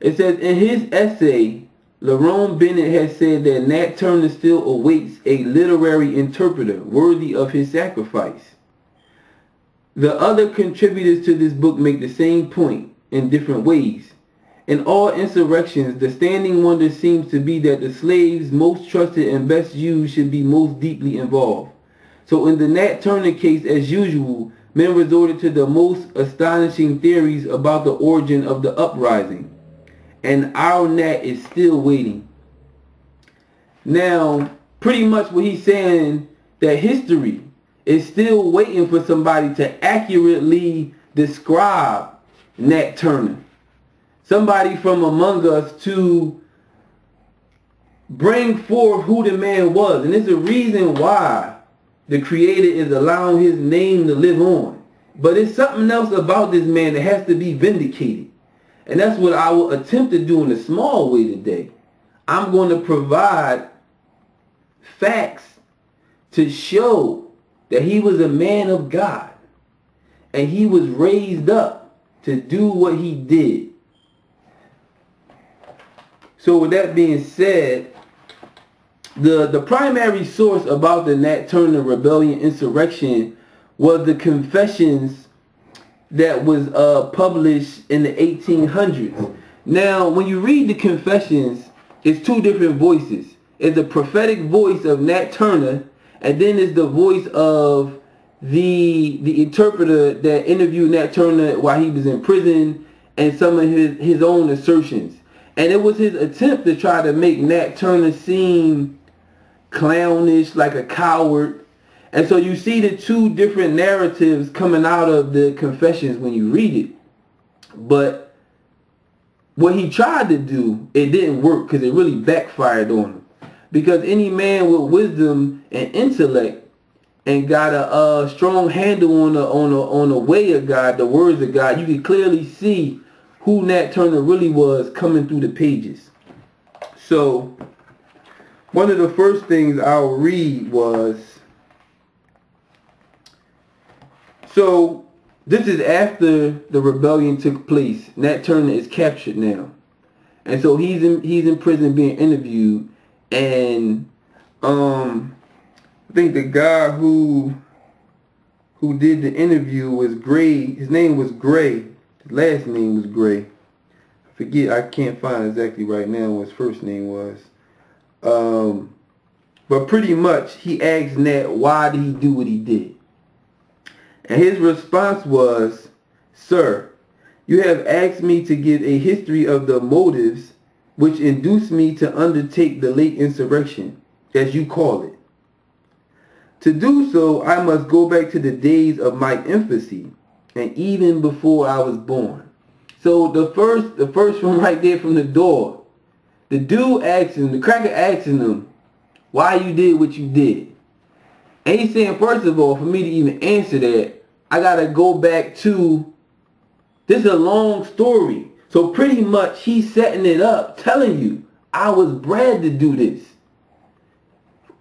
It says, in his essay, Lerone Bennett has said that Nat Turner still awaits a literary interpreter worthy of his sacrifice. The other contributors to this book make the same point in different ways. In all insurrections, the standing wonder seems to be that the slaves most trusted and best used should be most deeply involved. So in the Nat Turner case, as usual, men resorted to the most astonishing theories about the origin of the uprising. And our Nat is still waiting. Now, pretty much what he's saying, that history is still waiting for somebody to accurately describe Nat Turner. Somebody from among us to bring forth who the man was. And there's a reason why the Creator is allowing his name to live on. But it's something else about this man that has to be vindicated. And that's what I will attempt to do in a small way today. I'm going to provide facts to show that he was a man of God. And he was raised up to do what he did. So with that being said, the primary source about the Nat Turner rebellion insurrection was the confessions that was published in the 1800s. Now, when you read the confessions, it's two different voices. It's the prophetic voice of Nat Turner, and then it's the voice of the interpreter that interviewed Nat Turner while he was in prison, and some of his own assertions. And it was his attempt to try to make Nat Turner seem clownish, like a coward. And so you see the two different narratives coming out of the confessions when you read it. But what he tried to do, it didn't work, because it really backfired on him. Because any man with wisdom and intellect and got a strong handle on the way of God, the words of God, you can clearly see who Nat Turner really was coming through the pages. So one of the first things I'll read was, so this is after the rebellion took place. Nat Turner is captured now. And so he's in prison being interviewed, and I think the guy who did the interview was Gray. His name was Gray. His last name was Gray. I forget, I can't find exactly right now what his first name was. But pretty much he asked Nat, why did he do what he did? And his response was, "Sir, you have asked me to give a history of the motives which induced me to undertake the late insurrection, as you call it. To do so, I must go back to the days of my infancy, and even before I was born." So the first one right there from the door, the dude asking, the cracker asking him, why you did what you did. And he's saying, first of all, for me to even answer that, I gotta go back to, this is a long story. So pretty much he's setting it up, telling you, I was bred to do this.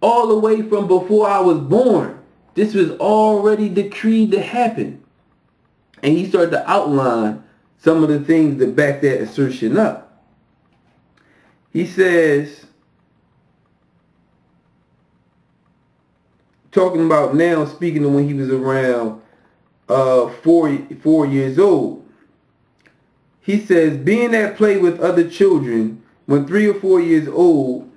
All the way from before I was born. This was already decreed to happen. And he started to outline some of the things that back that assertion up. He says, talking about now, speaking of when he was around 4 years old. He says, being at play with other children, when 3 or 4 years old,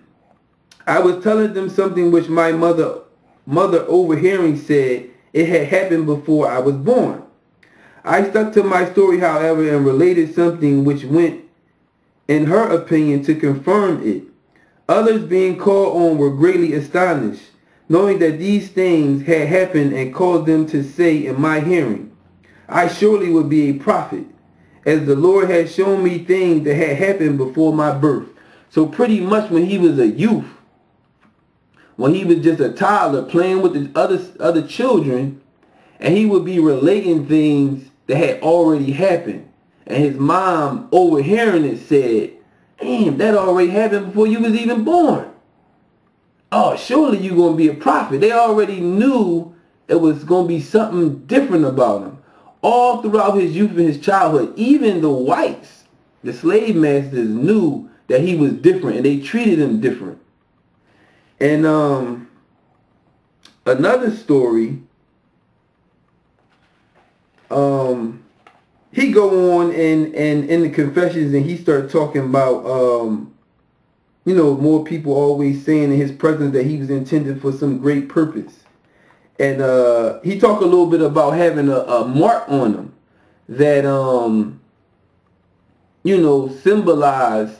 I was telling them something which my mother overhearing said it had happened before I was born. I stuck to my story, however, and related something which went, in her opinion, to confirm it. Others being called on were greatly astonished, knowing that these things had happened, and caused them to say in my hearing, I surely would be a prophet, as the Lord had shown me things that had happened before my birth. So pretty much when he was a youth, when he was just a toddler playing with the other children, and he would be relating things that had already happened, and his mom overhearing it said, damn, that already happened before you was even born. Oh, surely you're going to be a prophet. They already knew it was going to be something different about him. All throughout his youth and his childhood, even the whites The slave masters knew that he was different, and they treated him different. And another story, he go on and in the confessions, and he started talking about more people always saying in his presence that he was intended for some great purpose. And he talked a little bit about having a mark on him that symbolized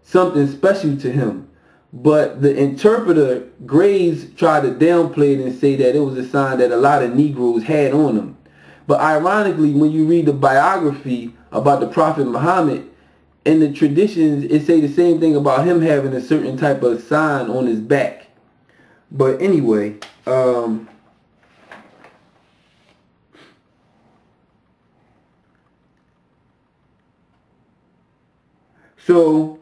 something special to him. But the interpreter, Graves, tried to downplay it and say that it was a sign that a lot of Negroes had on them. But ironically, when you read the biography about the Prophet Muhammad, in the traditions, it say the same thing about him having a certain type of sign on his back. But anyway, so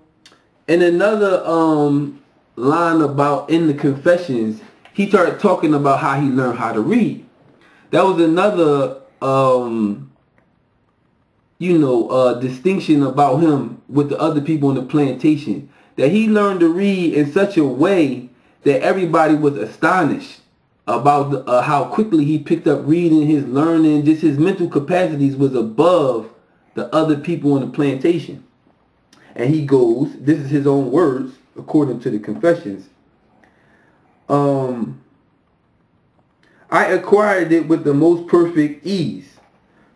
in another line about in the confessions, he started talking about how he learned how to read. That was another distinction about him with the other people on the plantation, that he learned to read in such a way that everybody was astonished about how quickly he picked up reading. His learning, just his mental capacities was above the other people on the plantation. And he goes, this is his own words according to the confessions, I acquired it with the most perfect ease,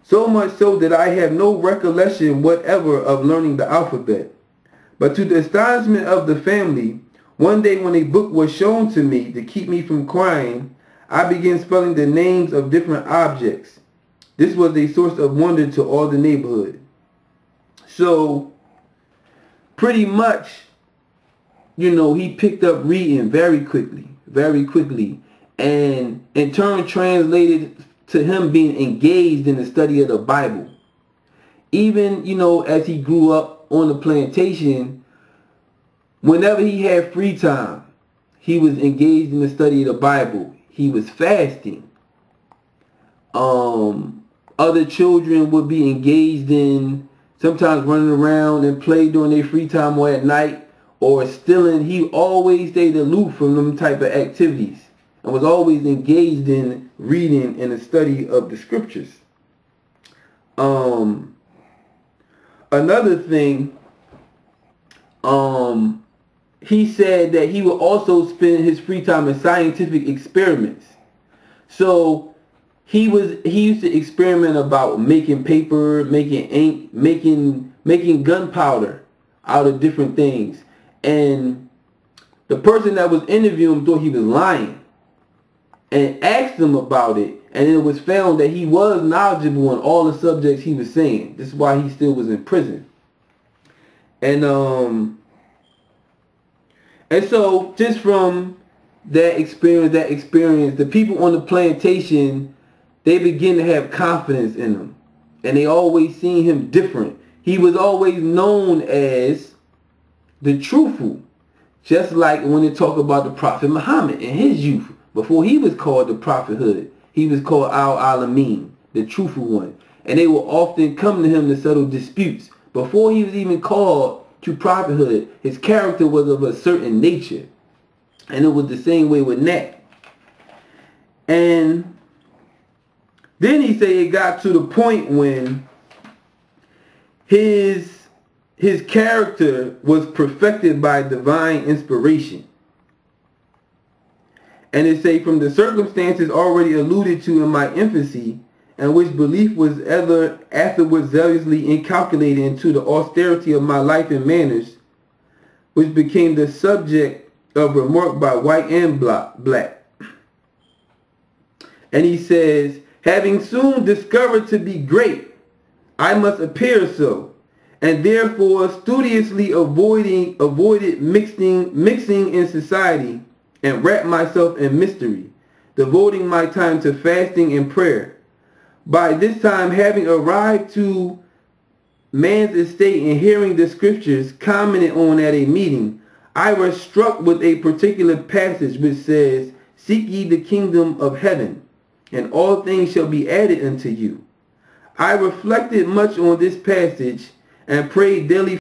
so much so that I have no recollection whatever of learning the alphabet. But to the astonishment of the family, one day when a book was shown to me to keep me from crying, I began spelling the names of different objects. This was a source of wonder to all the neighborhood. So, pretty much, he picked up reading very quickly, and in turn translated to him being engaged in the study of the Bible. Even, as he grew up on the plantation, whenever he had free time, he was engaged in the study of the Bible. He was fasting. Other children would be engaged in sometimes running around and play during their free time or at night or stealing. He always stayed aloof from them type of activities and was always engaged in reading and the study of the scriptures. Another thing, he said that he would also spend his free time in scientific experiments. So he used to experiment about making paper, making ink, making gunpowder out of different things. And the person that was interviewing him thought he was lying and asked him about it, and it was found that he was knowledgeable on all the subjects he was saying. This is why he still was in prison. And so just from that experience, the people on the plantation, they begin to have confidence in him, and they always seen him different. He was always known as the truthful, just like when they talk about the Prophet Muhammad in his youth. Before he was called the prophethood, he was called Al-Alameen, the truthful one. And they will often come to him to settle disputes. Before he was even called to prophethood, his character was of a certain nature. And it was the same way with Nat. And then he said it got to the point when his character was perfected by divine inspiration. And it say, from the circumstances already alluded to in my infancy, and which belief was afterwards zealously inculcated into the austerity of my life and manners, which became the subject of remark by white and black. And he says, having soon discovered to be great, I must appear so, and therefore studiously avoided mixing in society, and wrap myself in mystery, devoting my time to fasting and prayer. By this time, having arrived to man's estate and hearing the scriptures commented on at a meeting, I was struck with a particular passage which says, seek ye the kingdom of heaven, and all things shall be added unto you. I reflected much on this passage, and prayed daily